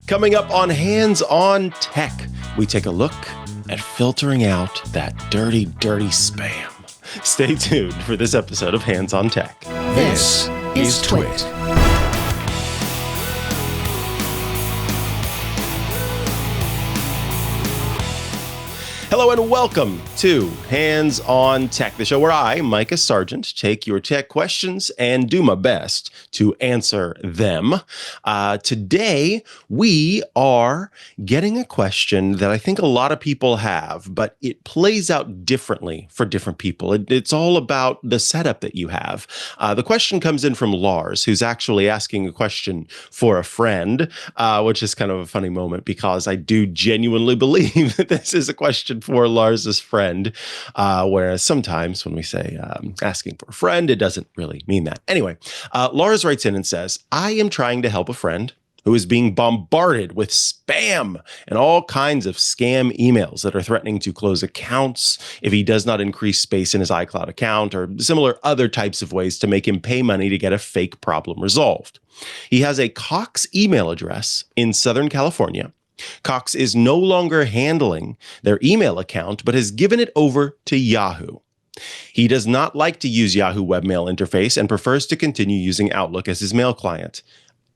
Coming up on Hands on Tech, we take a look at filtering out that dirty, dirty spam. Stay tuned for this episode of Hands on Tech. This is TWiT. Hello and welcome to Hands on Tech, the show where I, Mikah Sargent, take your tech questions and do my best to answer them. Today, we are getting a question that I think a lot of people have, but it plays out differently for different people. It's all about the setup that you have. The question comes in from Lars, who's actually asking a question for a friend, which is kind of a funny moment because I do genuinely believe that this is a question for Lars's friend, whereas sometimes when we say asking for a friend, it doesn't really mean that. Anyway, Lars writes in and says, I am trying to help a friend who is being bombarded with spam and all kinds of scam emails that are threatening to close accounts if he does not increase space in his iCloud account or similar other types of ways to make him pay money to get a fake problem resolved. He has a Cox email address in Southern California. Cox is no longer handling their email account, but has given it over to Yahoo. He does not like to use Yahoo webmail interface and prefers to continue using Outlook as his mail client.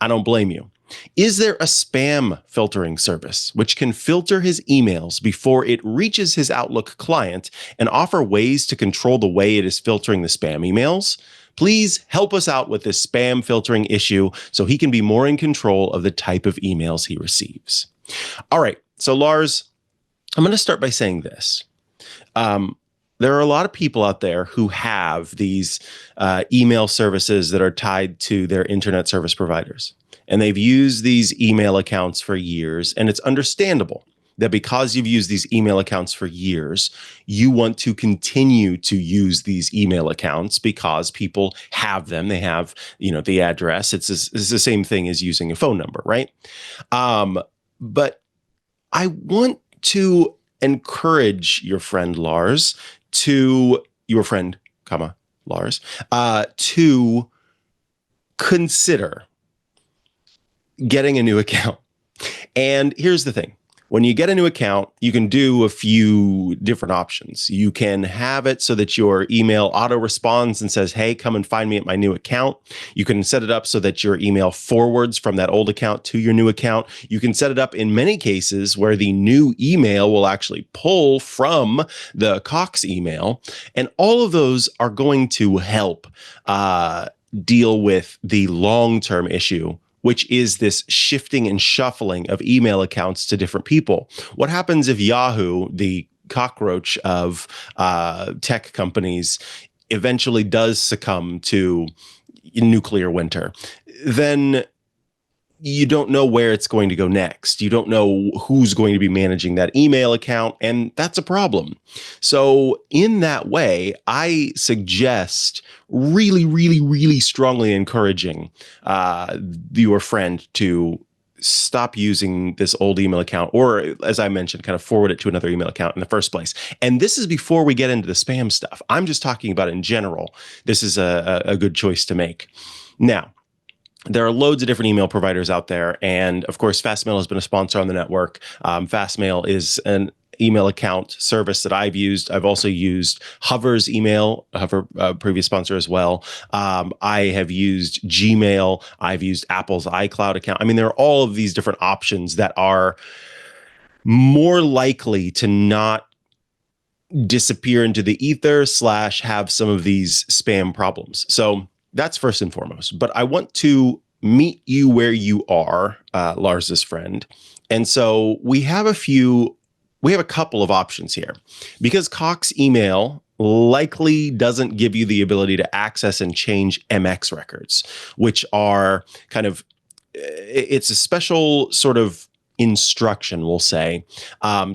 I don't blame you. Is there a spam filtering service which can filter his emails before it reaches his Outlook client and offer ways to control the way it is filtering the spam emails? Please help us out with this spam filtering issue so he can be more in control of the type of emails he receives. All right, so Lars, I'm going to start by saying this. There are a lot of people out there who have these email services that are tied to their internet service providers. And they've used these email accounts for years. And it's understandable that because you've used these email accounts for years, you want to continue to use these email accounts because people have them. They have, the address. It's the same thing as using a phone number, right? But I want to encourage your friend Lars to consider getting a new account. And here's the thing. When you get a new account, you can do a few different options. You can have it so that your email auto responds and says, hey, come and find me at my new account. You can set it up so that your email forwards from that old account to your new account. You can set it up in many cases where the new email will actually pull from the Cox email. And all of those are going to help deal with the long-term issue, which is this shifting and shuffling of email accounts to different people. What happens if Yahoo, the cockroach of tech companies, eventually does succumb to nuclear winter? Then you don't know where it's going to go next. You don't know who's going to be managing that email account, and that's a problem. So in that way, I suggest really, really, really strongly encouraging your friend to stop using this old email account, or as I mentioned, kind of forward it to another email account in the first place. And this is before we get into the spam stuff. I'm just talking about in general. This is a good choice to make. Now, there are loads of different email providers out there. And of course, Fastmail has been a sponsor on the network. Fastmail is an email account service that I've used. I've also used Hover's email, Hover, previous sponsor as well. I have used Gmail. I've used Apple's iCloud account. I mean, there are all of these different options that are more likely to not disappear into the ether / have some of these spam problems. So that's first and foremost. But I want to meet you where you are, Lars's friend. And so we have a couple of options here. Because Cox email likely doesn't give you the ability to access and change MX records, which are it's a special sort of instruction, we'll say,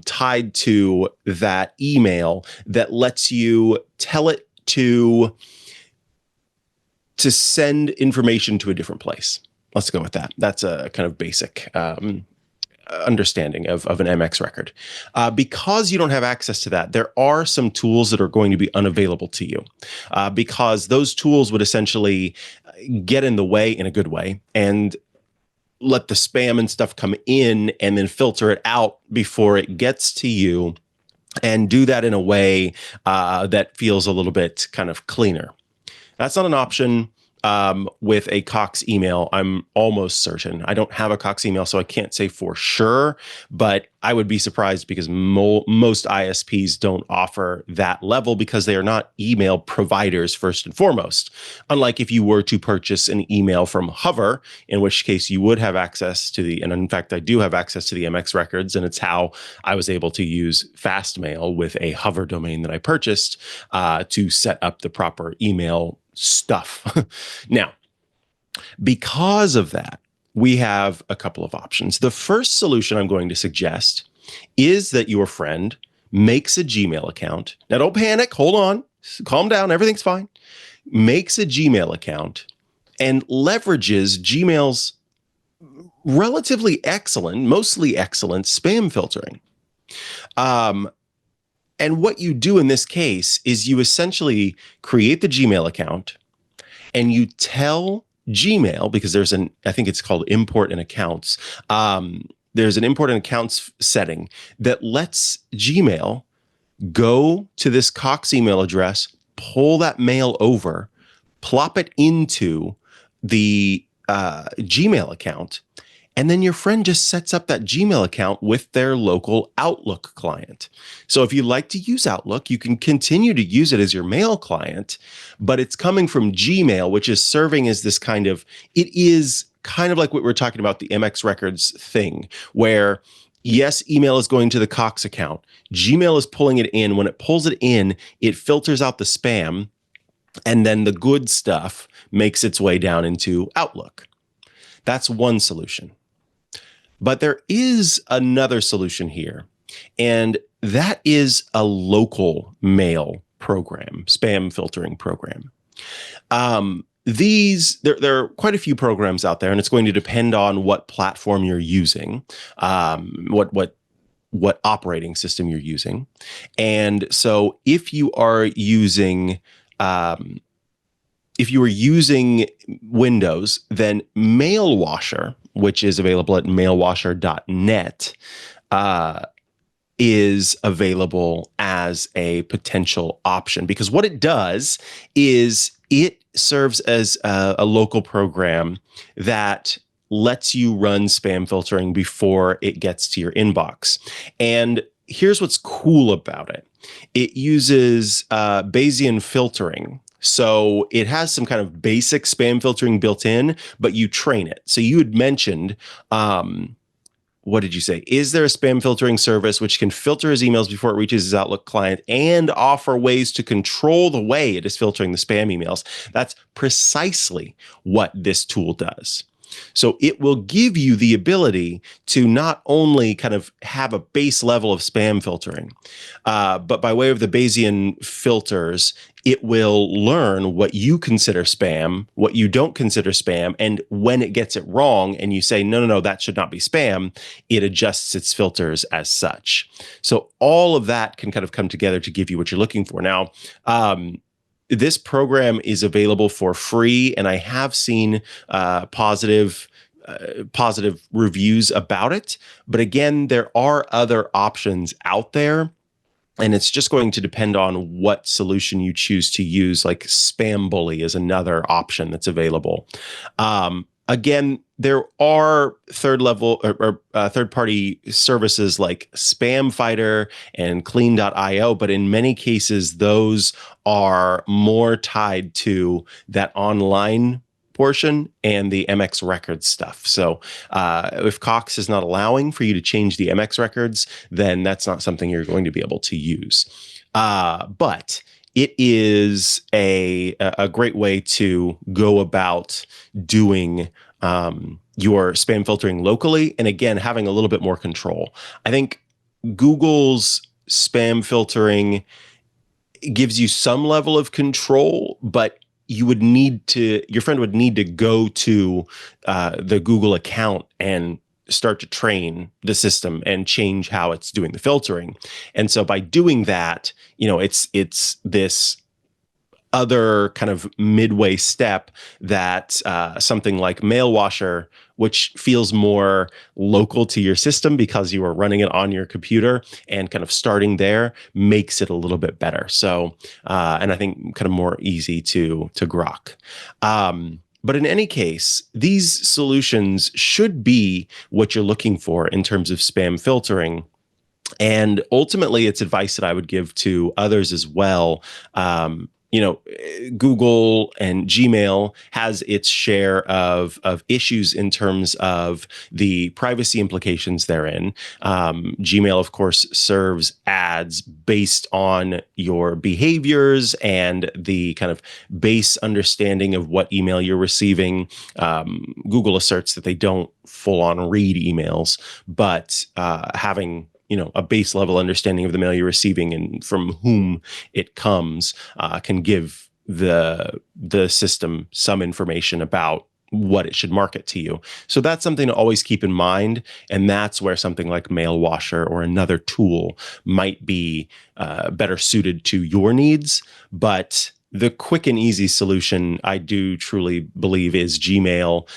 tied to that email that lets you tell it to send information to a different place. Let's go with that. That's a kind of basic understanding of an MX record. Because you don't have access to that, there are some tools that are going to be unavailable to you because those tools would essentially get in the way in a good way and let the spam and stuff come in and then filter it out before it gets to you, and do that in a way that feels a little bit kind of cleaner. That's not an option with a Cox email. I'm almost certain. I don't have a Cox email, so I can't say for sure, but I would be surprised because most ISPs don't offer that level because they are not email providers first and foremost. Unlike if you were to purchase an email from Hover, in which case you would have access to and in fact, I do have access to the MX records, and it's how I was able to use Fastmail with a Hover domain that I purchased to set up the proper email stuff. Now, because of that, we have a couple of options. The first solution I'm going to suggest is that your friend makes a Gmail account. Now, don't panic. Hold on. Calm down. Everything's fine. Makes a Gmail account and leverages Gmail's relatively excellent, mostly excellent spam filtering. And what you do in this case is you essentially create the Gmail account and you tell Gmail, because I think it's called import and accounts. There's an import and accounts setting that lets Gmail go to this Cox email address, pull that mail over, plop it into the Gmail account, and then your friend just sets up that Gmail account with their local Outlook client. So if you like to use Outlook, you can continue to use it as your mail client, but it's coming from Gmail, which is serving as this it is kind of like what we're talking about, the MX Records thing, where yes, email is going to the Cox account. Gmail is pulling it in. When it pulls it in, it filters out the spam, and then the good stuff makes its way down into Outlook. That's one solution. But there is another solution here, and that is a local mail program, spam filtering program. There are quite a few programs out there, and it's going to depend on what platform you're using, what operating system you're using. And so if you are using Windows, then Mailwasher, which is available at mailwasher.net, is available as a potential option, because what it does is it serves as a local program that lets you run spam filtering before it gets to your inbox. And here's what's cool about it. It uses Bayesian filtering. So it has some kind of basic spam filtering built in, but you train it. So you had mentioned, what did you say? Is there a spam filtering service which can filter his emails before it reaches his Outlook client and offer ways to control the way it is filtering the spam emails? That's precisely what this tool does. So it will give you the ability to not only kind of have a base level of spam filtering, but by way of the Bayesian filters, it will learn what you consider spam, what you don't consider spam, and when it gets it wrong and you say, no, that should not be spam, it adjusts its filters as such. So all of that can kind of come together to give you what you're looking for. Now, this program is available for free, and I have seen positive reviews about it. But again, there are other options out there, and it's just going to depend on what solution you choose to use. Like Spambully is another option that's available. Again, there are third-party services like Spamfighter and Clean.io, but in many cases, those are more tied to that online portion and the MX records stuff. So if Cox is not allowing for you to change the MX records, then that's not something you're going to be able to use. But it is a great way to go about doing your spam filtering locally, and again, having a little bit more control. I think Google's spam filtering gives you some level of control, but your friend would need to go to the Google account and start to train the system and change how it's doing the filtering. And so by doing that, it's this other kind of midway step that something like Mailwasher, which feels more local to your system because you are running it on your computer and kind of starting there, makes it a little bit better. So, and I think kind of more easy to grok. But in any case, these solutions should be what you're looking for in terms of spam filtering. And ultimately, it's advice that I would give to others as well. Google and Gmail has its share of issues in terms of the privacy implications therein. Gmail, of course, serves ads based on your behaviors and the kind of base understanding of what email you're receiving. Google asserts that they don't full on read emails, but having a base level understanding of the mail you're receiving and from whom it comes can give the system some information about what it should market to you. So that's something to always keep in mind. And that's where something like Mailwasher or another tool might be better suited to your needs. But the quick and easy solution, I do truly believe, is Gmail.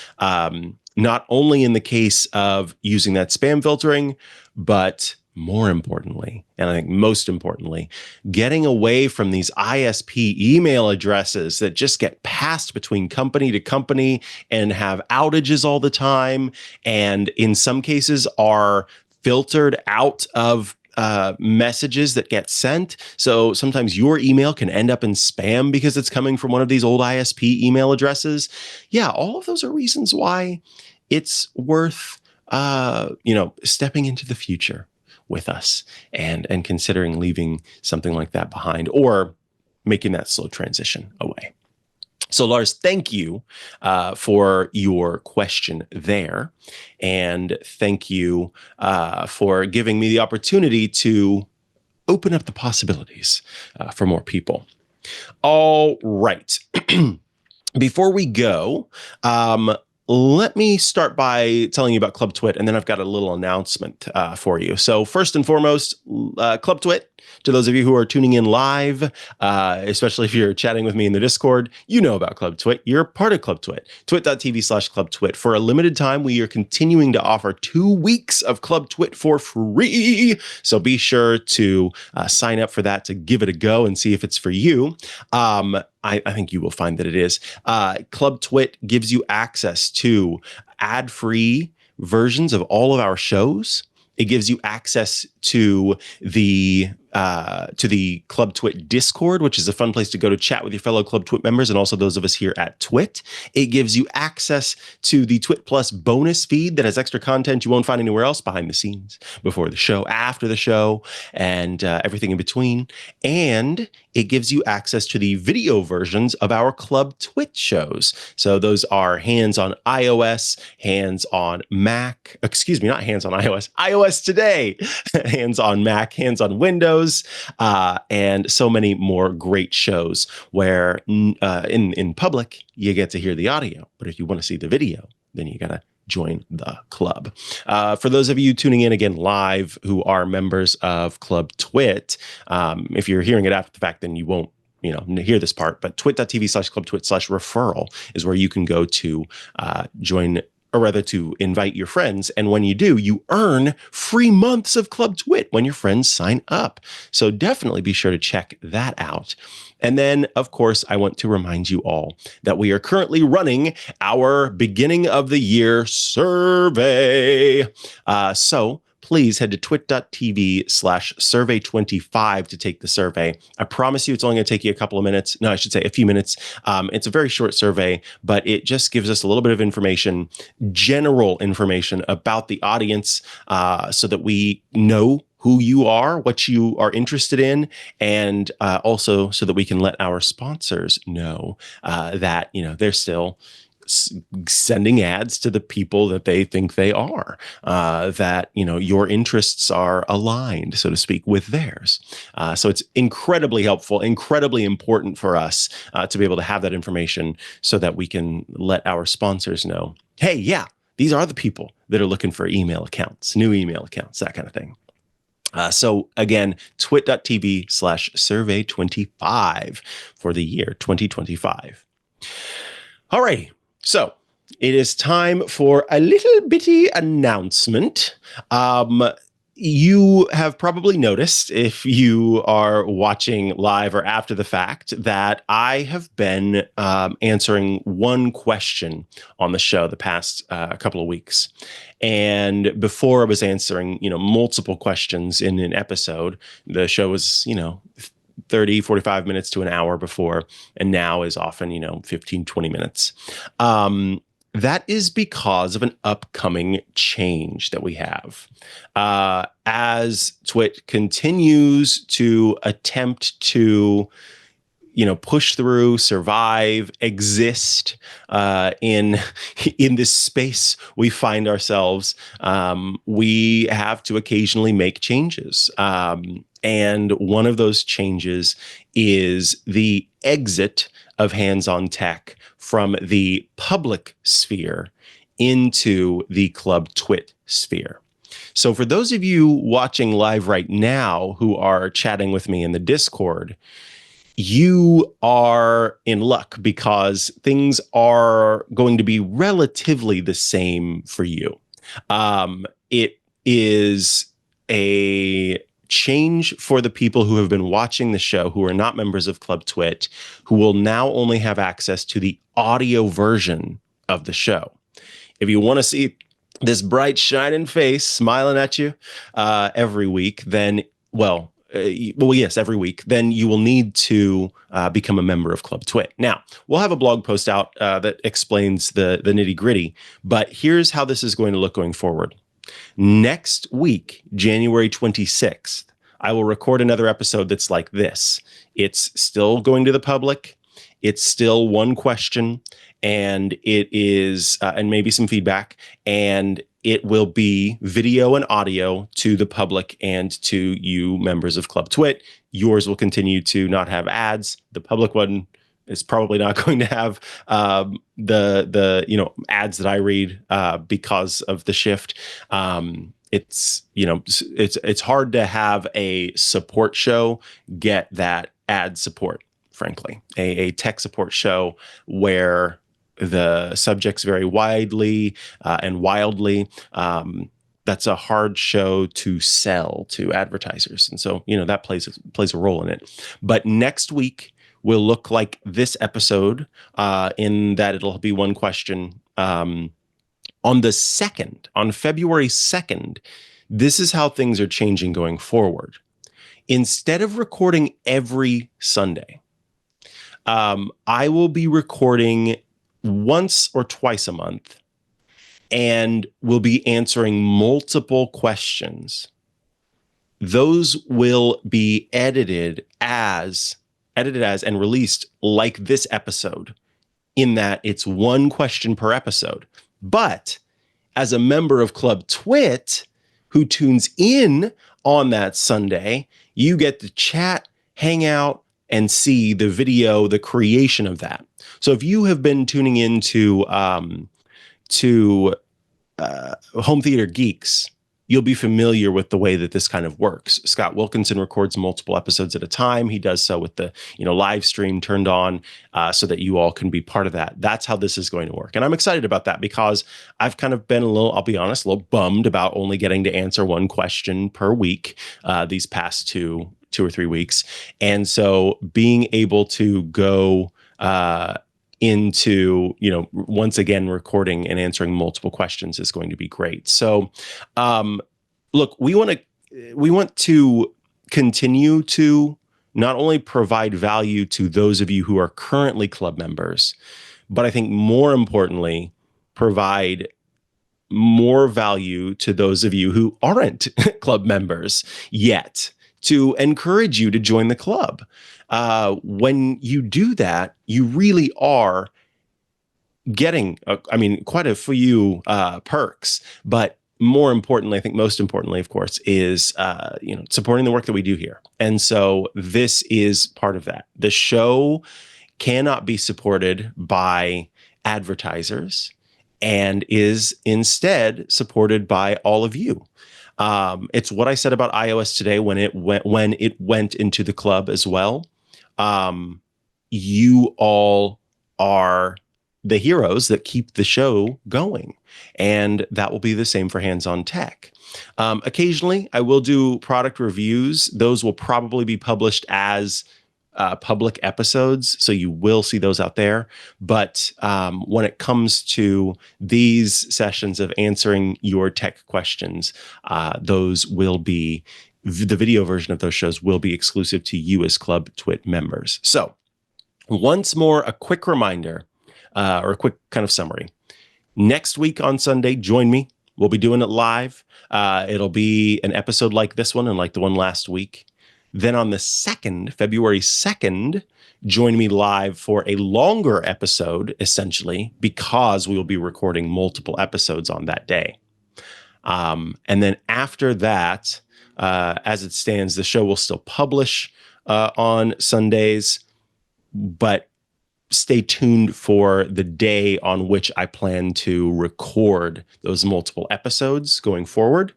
Not only in the case of using that spam filtering, but more importantly, and I think most importantly, getting away from these ISP email addresses that just get passed between company to company and have outages all the time, and in some cases are filtered out of messages that get sent. So sometimes your email can end up in spam because it's coming from one of these old ISP email addresses. Yeah, all of those are reasons why it's worth stepping into the future with us and considering leaving something like that behind or making that slow transition away. So Lars, thank you for your question there. And thank you for giving me the opportunity to open up the possibilities for more people. All right. Before we go, let me start by telling you about Club TWiT, and then I've got a little announcement for you. So first and foremost, Club TWiT, to those of you who are tuning in live, especially if you're chatting with me in the Discord, you know about Club TWiT. You're part of Club TWiT. Twit.tv/Club TWiT. For a limited time, we are continuing to offer 2 weeks of Club TWiT for free. So be sure to sign up for that to give it a go and see if it's for you. I think you will find that it is. Club TWiT gives you access to ad-free versions of all of our shows. It gives you access to the Club TWiT Discord, which is a fun place to go to chat with your fellow Club TWiT members and also those of us here at TWiT. It gives you access to the TWiT Plus bonus feed that has extra content you won't find anywhere else, behind the scenes, before the show, after the show, and everything in between. And it gives you access to the video versions of our Club TWiT shows. So those are hands on iOS, hands on Mac, not hands on iOS, iOS today, hands on Mac, hands on Windows, and so many more great shows where in public you get to hear the audio. But if you want to see the video, then you got to join the club. For those of you tuning in again live who are members of Club TWiT, if you're hearing it after the fact, then you won't hear this part, but twit.tv/Club TWiT/referral is where you can go to join, or rather to invite your friends. And when you do, you earn free months of Club TWiT when your friends sign up. So definitely be sure to check that out. And then, of course, I want to remind you all that we are currently running our beginning of the year survey. So please head to twit.tv/survey25 to take the survey. I promise you it's only going to take you a couple of minutes. No, I should say a few minutes. It's a very short survey, but it just gives us a little bit of information, general information about the audience, so that we know who you are, what you are interested in, and also so that we can let our sponsors know that they're still sending ads to the people that they think they are, that your interests are aligned, so to speak, with theirs. So it's incredibly helpful, incredibly important for us to be able to have that information so that we can let our sponsors know, hey, yeah, these are the people that are looking for email accounts, new email accounts, that kind of thing. So again, twit.tv/survey25 for the year 2025. All right. So it is time for a little bitty announcement. You have probably noticed, if you are watching live or after the fact, that I have been answering one question on the show the past couple of weeks. And before I was answering, multiple questions in an episode. The show was, 30, 45 minutes to an hour before, and now is often, 15, 20 minutes. That is because of an upcoming change that we have. As TWiT continues to attempt to, push through, survive, exist in this space we find ourselves, we have to occasionally make changes. And one of those changes is the exit of hands-on tech from the public sphere into the Club TWiT sphere. So for those of you watching live right now who are chatting with me in the Discord, you are in luck because things are going to be relatively the same for you. It is a change for the people who have been watching the show who are not members of Club TWiT, who will now only have access to the audio version of the show. If you want to see this bright shining face smiling at you every week, then every week, then you will need to become a member of Club TWiT. Now, we'll have a blog post out that explains the nitty gritty, but here's how this is going to look going forward. Next week, January 26th, I will record another episode that's like this. It's still going to the public. It's still one question, and it is, and maybe some feedback, and it will be video and audio to the public and to you members of Club TWiT. Yours will continue to not have ads. The public one is probably not going to have the ads that I read because of the shift. It's hard to have a support show get that ad support, frankly. A tech support show where the subjects vary widely and wildly. That's a hard show to sell to advertisers. And so, that plays a role in it. But next week will look like this episode in that it'll be one question. On February 2nd, this is how things are changing going forward. Instead of recording every Sunday, I will be recording once or twice a month, and we'll be answering multiple questions. Those will be edited as and released like this episode, in that it's one question per episode. But as a member of Club TWiT who tunes in on that Sunday, you get to chat, hang out, and see the video, the creation of that. So if you have been tuning into Home Theater Geeks, you'll be familiar with the way that this kind of works. Scott Wilkinson records multiple episodes at a time. He does so with the live stream turned on so that you all can be part of that. That's how this is going to work. And I'm excited about that because I've kind of been I'll be honest, a little bummed about only getting to answer one question per week these past two or 3 weeks. And so being able to go into, once again, recording and answering multiple questions is going to be great. So, look, we want to continue to not only provide value to those of you who are currently club members, but I think more importantly, provide more value to those of you who aren't club members yet, to encourage you to join the club. When you do that, you really are getting, quite a few perks. But more importantly, I think most importantly, of course, is supporting the work that we do here. And so this is part of that. The show cannot be supported by advertisers and is instead supported by all of you. It's what I said about iOS today when it went into the club as well. You all are the heroes that keep the show going, and that will be the same for Hands on Tech. Occasionally, I will do product reviews. Those will probably be published as public episodes, so you will see those out there. But when it comes to these sessions of answering your tech questions, those will be the video version of those shows will be exclusive to you as Club TWiT members. So once more, a quick reminder or a quick kind of summary. Next week on Sunday, join me. We'll be doing it live. It'll be an episode like this one and like the one last week. Then on the 2nd, February 2nd, join me live for a longer episode, essentially, because we will be recording multiple episodes on that day. And then after that, as it stands, the show will still publish on Sundays, but stay tuned for the day on which I plan to record those multiple episodes going forward,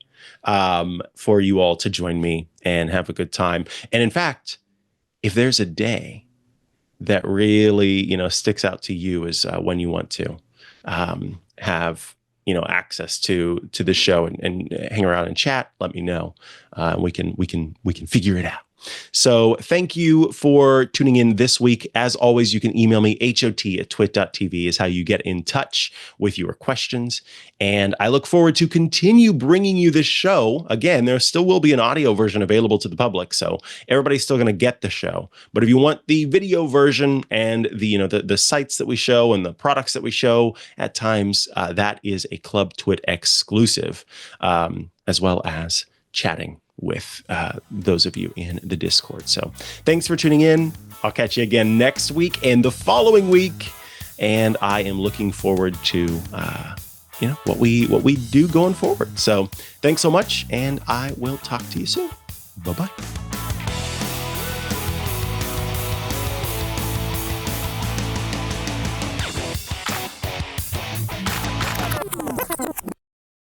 for you all to join me and have a good time. And in fact, if there's a day that really, sticks out to you as when you want to have, access to the show and hang around and chat, let me know. We can figure it out. So thank you for tuning in this week. As always, you can email me, hot@twit.tv is how you get in touch with your questions. And I look forward to continue bringing you this show. Again, there still will be an audio version available to the public, so everybody's still going to get the show. But if you want the video version and the sites that we show and the products that we show at times, that is a Club TWiT exclusive, as well as chatting with those of you in the Discord. So thanks for tuning in. I'll catch you again next week and the following week. And I am looking forward to what we do going forward. So thanks so much, and I will talk to you soon. Bye-bye.